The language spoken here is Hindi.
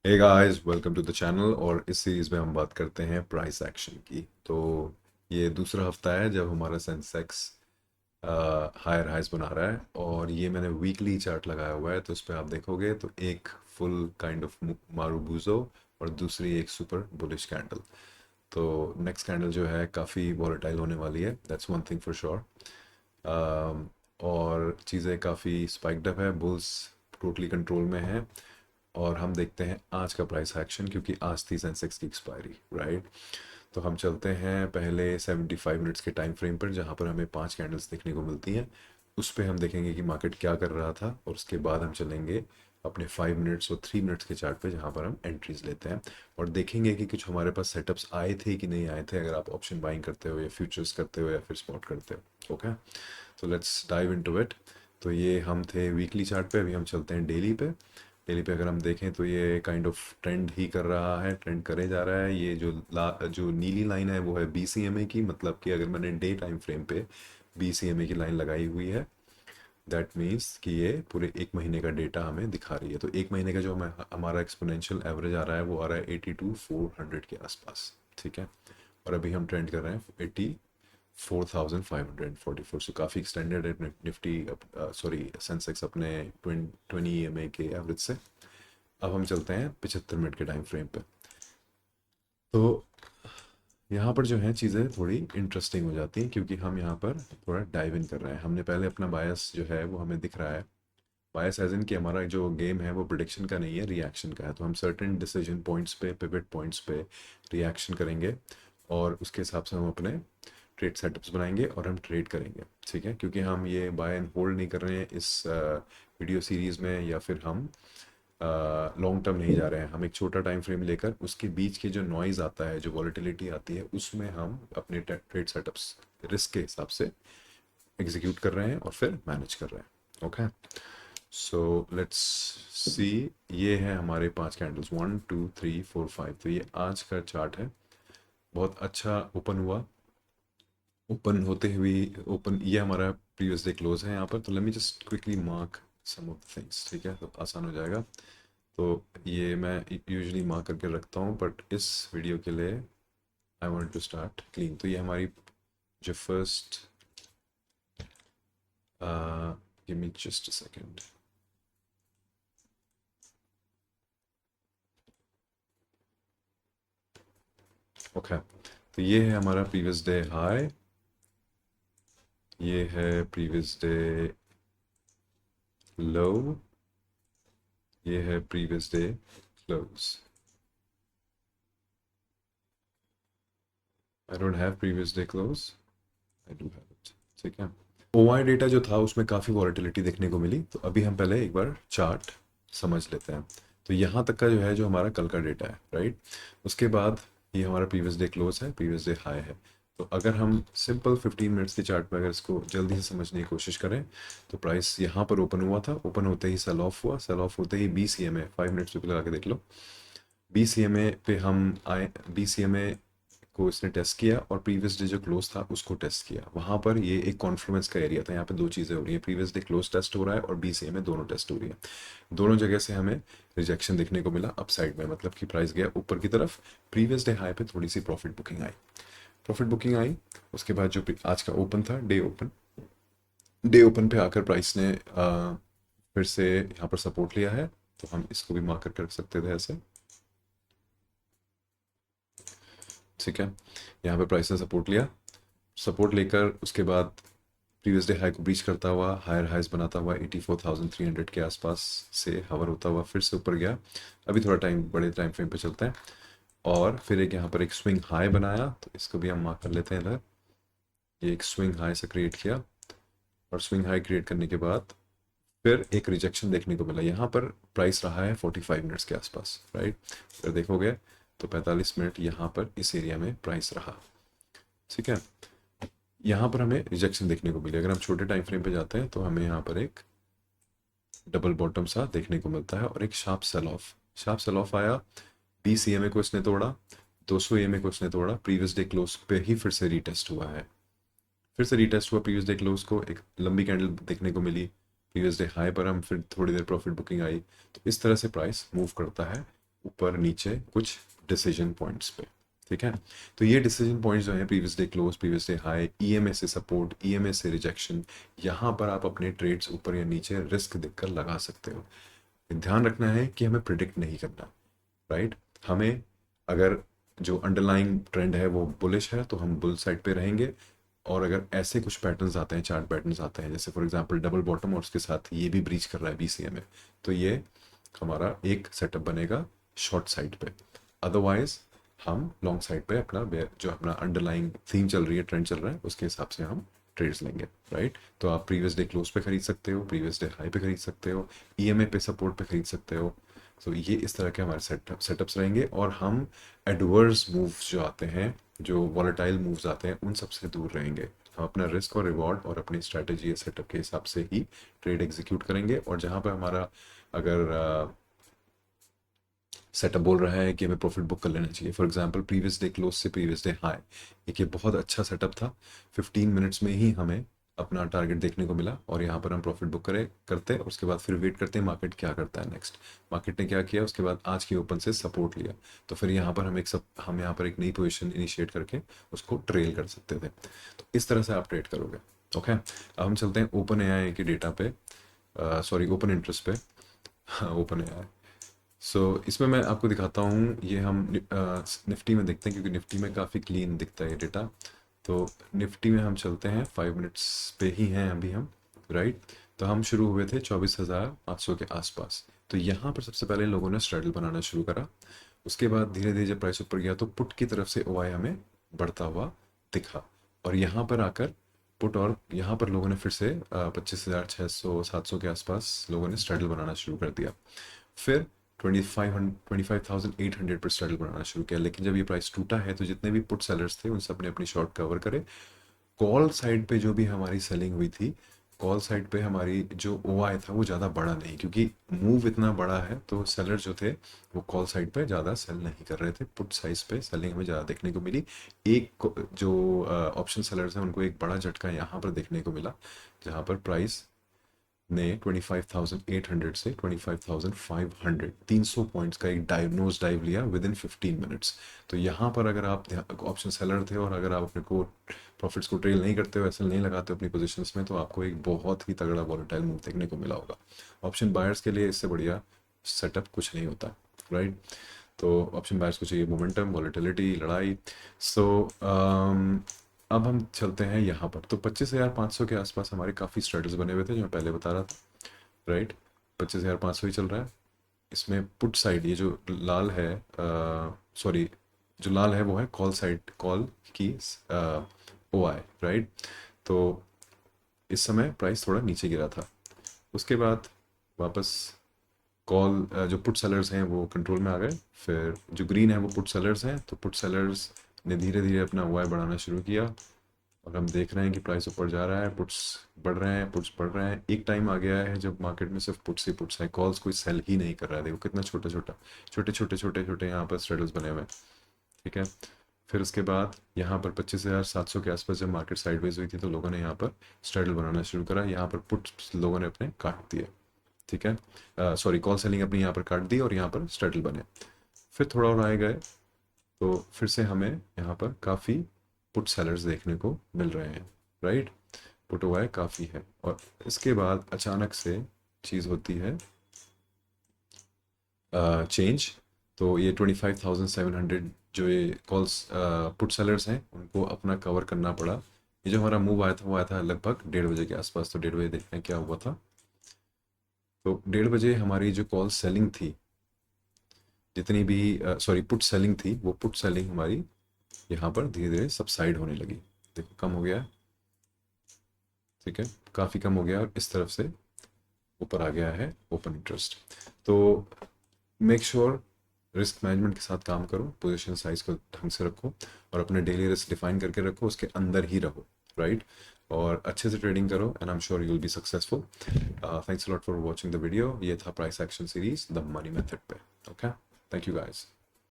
Hey guys, welcome to the channel. और इस सीरीज़ में हम बात करते हैं प्राइस एक्शन की। तो ये दूसरा हफ्ता है जब हमारा सेंसेक्स हायर हाइज बना रहा है, और ये मैंने वीकली चार्ट लगाया हुआ है। तो उस पर आप देखोगे तो एक फुल काइंड ऑफ मारूबूजो और दूसरी एक सुपर बुलिश कैंडल। तो नेक्स्ट कैंडल जो है काफ़ी वॉलेटाइल होने वाली है, that's one thing for sure. और चीज़ें काफ़ी स्पाइक्ड अप है, बुल्स टोटली कंट्रोल में है। और हम देखते हैं आज का प्राइस एक्शन, क्योंकि आज थी सेंसेक्स की एक्सपायरी, राइट। तो हम चलते हैं पहले 75 मिनट्स के टाइम फ्रेम पर, जहाँ पर हमें 5 कैंडल्स देखने को मिलती हैं। उस पर हम देखेंगे कि मार्केट क्या कर रहा था, और उसके बाद हम चलेंगे अपने 5 मिनट्स और 3 मिनट्स के चार्ट पे, जहाँ पर हम एंट्रीज लेते हैं और देखेंगे कि कुछ हमारे पास सेटअप्स आए थे कि नहीं आए थे, अगर आप ऑप्शन बाइंग करते हो या फ्यूचर्स करते हो या फिर स्पॉट करते हो। ओके, तो लेट्स डाइव इनटू इट। तो ये हम थे वीकली चार्ट पे, अभी हम चलते हैं डेली पे। डेली पे अगर हम देखें तो ये काइंड ऑफ ट्रेंड ही कर रहा है, ट्रेंड करे जा रहा है। ये जो नीली लाइन है वो है BCMA की, मतलब कि अगर मैंने डे टाइम फ्रेम पे BCMA की लाइन लगाई हुई है, दैट मीन्स कि ये पूरे एक महीने का डेटा हमें दिखा रही है। तो एक महीने का जो हमारा एक्सपोनेंशियल एवरेज आ रहा है वो आ रहा है 82,400 के आसपास, ठीक है। और अभी हम ट्रेंड कर रहे हैं 84,544 से, काफ़ी एक्सटेंडेड है निफ्टी, सॉरी सेंसेक्स अपने 20 EMA के एवरेज से। अब हम चलते हैं 75 मिनट के टाइम फ्रेम पे। तो यहाँ पर जो है चीज़ें थोड़ी इंटरेस्टिंग हो जाती हैं, क्योंकि हम यहाँ पर थोड़ा डाइव इन कर रहे हैं। हमने पहले अपना बायस जो है वो हमें दिख रहा है। बायस एज इन कि हमारा जो गेम है वो प्रिडिक्शन का नहीं है, रिएक्शन का है। तो हम सर्टेन डिसीजन पॉइंट्स पे, पिवट पॉइंट्स पे रिएक्शन करेंगे, और उसके हिसाब से हम अपने ट्रेड सेटअप्स बनाएंगे और हम ट्रेड करेंगे, ठीक है। क्योंकि हम ये बाय एंड होल्ड नहीं कर रहे हैं इस वीडियो सीरीज़ में, या फिर हम लॉन्ग टर्म नहीं जा रहे हैं। हम एक छोटा टाइम फ्रेम लेकर उसके बीच के जो नॉइज़ आता है, जो वॉलेटिलिटी आती है, उसमें हम अपने ट्रेड सेटअप्स रिस्क के हिसाब से एग्जीक्यूट कर रहे हैं और फिर मैनेज कर रहे हैं। Okay, so let's see. ये है हमारे 5 कैंडल्स, 1 2 3 4 5। तो ये आज का चार्ट है, बहुत अच्छा ओपन हुआ। ओपन होते हुए ओपन, ये हमारा प्रीवियस डे क्लोज है यहाँ पर। तो let me just quickly mark some of things, ठीक है, तो आसान हो जाएगा। तो ये मैं यूजुअली मार्क करके रखता हूँ, बट इस वीडियो के लिए I want to start clean. तो ये हमारी जो first, give me just a second. Okay, तो ये है हमारा प्रीवियस डे हाई, ये है प्रीवियस डे लो, ये है previous day close. I don't have previous day close, I do have it, ठीक है। ओआई डेटा जो था उसमें काफ़ी वॉलेटिलिटी देखने को मिली। तो अभी हम पहले एक बार चार्ट समझ लेते हैं। तो यहाँ तक का जो है, जो हमारा कल का डेटा है, राइट। उसके बाद ये हमारा प्रीवियस डे क्लोज है, प्रीवियस डे हाई है। तो अगर हम सिंपल 15 मिनट्स के चार्ट में अगर इसको जल्दी से समझने की कोशिश करें, तो प्राइस यहाँ पर ओपन हुआ था, ओपन होते ही सेल ऑफ हुआ, सेल ऑफ होते ही BCMA 5 मिनट्स पे लगा के देख लो। BCMA पे हम आए, BCMA को इसने टेस्ट किया, और प्रीवियस डे जो क्लोज था उसको टेस्ट किया। वहां पर ये एक कॉन्फ्लुएंस का एरिया था। यहाँ पे दो चीज़ें हो रही है, प्रीवियस डे क्लोज टेस्ट हो रहा है और BCMA दोनों टेस्ट हो रही है। दोनों जगह से हमें रिजेक्शन देखने को मिला अपसाइड में, मतलब कि प्राइस गया ऊपर की तरफ। प्रीवियस डे हाई पे थोड़ी सी प्रॉफिट बुकिंग आई, प्रॉफिट बुकिंग आई। उसके बाद जो आज का ओपन था, डे ओपन पे आकर प्राइस ने फिर से यहाँ पर सपोर्ट लिया है। तो हम इसको भी मार्क करके रख सकते थे ऐसे, ठीक है। यहाँ पे प्राइस ने सपोर्ट लिया, सपोर्ट लेकर उसके बाद प्रीवियस डे हाई को ब्रीच करता हुआ, हायर हाइज बनाता हुआ 84,300 के आसपास से हवर होता हुआ फिर से ऊपर गया। अभी थोड़ा टाइम, बड़े टाइम फ्रेम पे चलता है। और फिर एक यहाँ पर एक स्विंग हाई बनाया, तो इसको भी हम मार्क कर लेते हैं इधर। ये एक स्विंग हाई से क्रिएट किया, और स्विंग हाई क्रिएट करने के बाद फिर एक रिजेक्शन देखने को मिला। यहाँ पर प्राइस रहा है 45 मिनट्स के आसपास, राइट। अगर देखोगे तो 45 मिनट यहाँ पर इस एरिया में प्राइस रहा, ठीक है। यहाँ पर हमें रिजेक्शन देखने को मिली। अगर हम छोटे टाइम फ्रेम पे जाते हैं तो हमें यहाँ पर एक डबल बॉटम सा देखने को मिलता है, और एक शार्प सेल ऑफ आया। 20 EMA को इसने तोड़ा, 200 EMA को इसने तोड़ा, प्रीवियस डे क्लोज पे ही फिर से रीटेस्ट हुआ है। फिर से रीटेस्ट हुआ प्रीवियस डे क्लोज को, एक लंबी कैंडल देखने को मिली। प्रीवियस डे हाई पर हम फिर थोड़ी देर प्रॉफिट बुकिंग आई। तो इस तरह से प्राइस मूव करता है ऊपर नीचे कुछ डिसीजन पॉइंट्स पे, ठीक है। तो ये डिसीजन पॉइंट्स जो हैं, previous day close, previous day high, EMA से सपोर्ट, ईएमए से रिजेक्शन, यहाँ पर आप अपने ट्रेड्स ऊपर या नीचे रिस्क देखकर लगा सकते हो। ध्यान रखना है कि हमें प्रिडिक्ट नहीं करना, राइट। हमें अगर जो अंडरलाइंग ट्रेंड है वो बुलिश है तो हम बुल साइड पे रहेंगे, और अगर ऐसे कुछ पैटर्न्स आते हैं, चार्ट पैटर्न्स आते हैं, जैसे फॉर एग्जांपल डबल बॉटम और उसके साथ ये भी ब्रीच कर रहा है बीसीए में, तो ये हमारा एक सेटअप बनेगा शॉर्ट साइड पे। अदरवाइज हम लॉन्ग साइड पे अपना जो अपना अंडरलाइंग थीम चल रही है, ट्रेंड चल रहा है, उसके हिसाब से हम ट्रेड्स लेंगे, राइट। तो आप प्रीवियस डे क्लोज पे खरीद सकते हो, प्रीवियस डे हाई पे खरीद सकते हो, ईएमए पे सपोर्ट पे खरीद सकते हो। तो ये इस तरह के हमारे सेटअप्स रहेंगे, और हम एडवर्स मूव्स जो आते हैं, जो वॉलेटाइल मूव्स आते हैं, उन सब से दूर रहेंगे। हम अपना रिस्क और रिवॉर्ड और अपनी स्ट्रैटेजी सेटअप के हिसाब से ही ट्रेड एग्जीक्यूट करेंगे। और जहाँ पर हमारा अगर सेटअप बोल रहा है कि हमें प्रॉफिट बुक कर लेना चाहिए, for example previous day close से प्रीवियस डे हाई, एक ये बहुत अच्छा सेटअप था, 15 मिनट्स में ही हमें अपना टारगेट देखने को मिला, और यहाँ पर हम प्रॉफिट बुक करते हैं, उसके बाद फिर वेट करते हैं मार्केट क्या करता है नेक्स्ट। मार्केट ने क्या किया, उसके बाद आज के ओपन से सपोर्ट लिया, तो फिर यहाँ पर हम यहाँ पर एक नई पोजीशन इनिशिएट करके उसको ट्रेल कर सकते थे। तो इस तरह से आप ट्रेड करोगे, ओके। अब हम चलते हैं ओपन एआई के डेटा पे, सॉरी ओपन इंटरेस्ट पे, हाँ ओपन एआई। इसमें मैं आपको दिखाता हूँ, ये हम निफ्टी में देखते हैं, क्योंकि निफ्टी में काफ़ी क्लीन दिखता है ये डेटा। तो निफ्टी में हम चलते हैं, 5 मिनट्स पे ही हैं अभी हम, राइट। तो हम शुरू हुए थे 24,800 के आसपास। तो यहाँ पर सबसे पहले लोगों ने स्ट्रैडल बनाना शुरू करा, उसके बाद धीरे धीरे जब प्राइस ऊपर गया तो पुट की तरफ से ओआई हमें बढ़ता हुआ दिखा, और यहाँ पर आकर पुट, और यहाँ पर लोगों ने फिर से 25,600 700 के आसपास लोगों ने स्ट्रैडल बनाना शुरू कर दिया। फिर 25,800 पर स्ट्रगल बनाना शुरू किया, लेकिन जब ये प्राइस टूटा है तो जितने भी पुट सेलर्स थे उन सब ने अपनी शॉर्ट कवर करे। कॉल साइड पे जो भी हमारी सेलिंग हुई थी, कॉल साइड पे हमारी जो ओआई था वो ज़्यादा बड़ा नहीं, क्योंकि मूव इतना बड़ा है तो सेलर जो थे वो कॉल साइड पे ज़्यादा सेल नहीं कर रहे थे, पुट साइज पे सेलिंग हमें ज़्यादा देखने को मिली। जो ऑप्शन सेलर्स हैं उनको एक बड़ा झटका यहाँ पर देखने को मिला, जहाँ पर प्राइस ने 25,800 से 25,500 300 पॉइंट्स का एक डायग्नोज डाइव लिया विद इन 15 मिनट्स। तो यहाँ पर अगर आप ऑप्शन सेलर थे और अगर आप अपने को प्रॉफिट्स को ट्रेल नहीं करते हो, ऐसे नहीं लगाते हो अपनी पोजीशंस में, तो आपको एक बहुत ही तगड़ा वॉलेटाइल मूव देखने को मिला होगा। ऑप्शन बायर्स के लिए इससे बढ़िया सेटअप कुछ नहीं होता, राइट। तो ऑप्शन बायर्स को चाहिए मोमेंटम, वॉलेटिलिटी, लड़ाई। सो अब हम चलते हैं यहाँ पर, तो 25,500 के आसपास हमारे काफ़ी स्ट्रेटल्स बने हुए थे जो मैं पहले बता रहा था, राइट। 25,500 ही चल रहा है। इसमें पुट साइड, ये जो लाल है, सॉरी जो लाल है वो है कॉल साइड, कॉल की ओआई, राइट। तो इस समय प्राइस थोड़ा नीचे गिरा था, उसके बाद वापस कॉल जो पुट सेलर्स हैं वो कंट्रोल में आ गए। फिर जो ग्रीन है वो पुट सेलर्स हैं, तो पुट सेलर्स ने धीरे धीरे अपना ओआई बढ़ाना शुरू किया, और हम देख रहे हैं कि प्राइस ऊपर जा रहा है, पुट्स बढ़ रहे हैं, पुट्स बढ़ रहे हैं। एक टाइम आ गया है जब मार्केट में सिर्फ पुट्स ही पुट्स हैं, कॉल्स कोई सेल ही नहीं कर रहा है। देखो कितना छोटा छोटा, छोटे छोटे छोटे छोटे यहाँ पर स्ट्रेडल्स बने हुए हैं, ठीक है। फिर उसके बाद यहाँ पर 25,700 के आसपास जब मार्केट साइडवेज हुई थी तो लोगों ने यहाँ पर स्ट्रेडल बनाना शुरू करा, यहाँ पर पुट्स लोगों ने अपने काट दिए, ठीक है। सॉरी कॉल सेलिंग अपनी यहाँ पर काट दी और यहाँ पर स्ट्रेडल बने। फिर थोड़ा और आए गए तो फिर से हमें यहाँ पर काफ़ी पुट सेलर्स देखने को मिल रहे हैं, राइट। पुट हुआ है काफ़ी है, और इसके बाद अचानक से चीज़ होती है चेंज। तो ये 25,700 जो ये कॉल्स पुट सेलर्स हैं उनको अपना कवर करना पड़ा। ये जो हमारा मूव आया था वो आया था लगभग 1:30 के आसपास, तो 1:30 देखते हैं क्या हुआ था। तो 1:30 हमारी जो कॉल सेलिंग थी, जितनी भी सॉरी पुट सेलिंग थी, वो पुट सेलिंग हमारी यहाँ पर धीरे धीरे सबसाइड होने लगी। देखो कम हो गया है, ठीक है, काफ़ी कम हो गया और इस तरफ से ऊपर आ गया है ओपन इंटरेस्ट। तो मेक श्योर रिस्क मैनेजमेंट के साथ काम करो, पोजीशन साइज को ढंग से रखो और अपने डेली रिस्क डिफाइन करके रखो, उसके अंदर ही रहो, राइट। और अच्छे से ट्रेडिंग करो and I am sure you will be successful. Thanks a lot for watching the video. ये था price action series the money method पे, ओके। Thank you guys.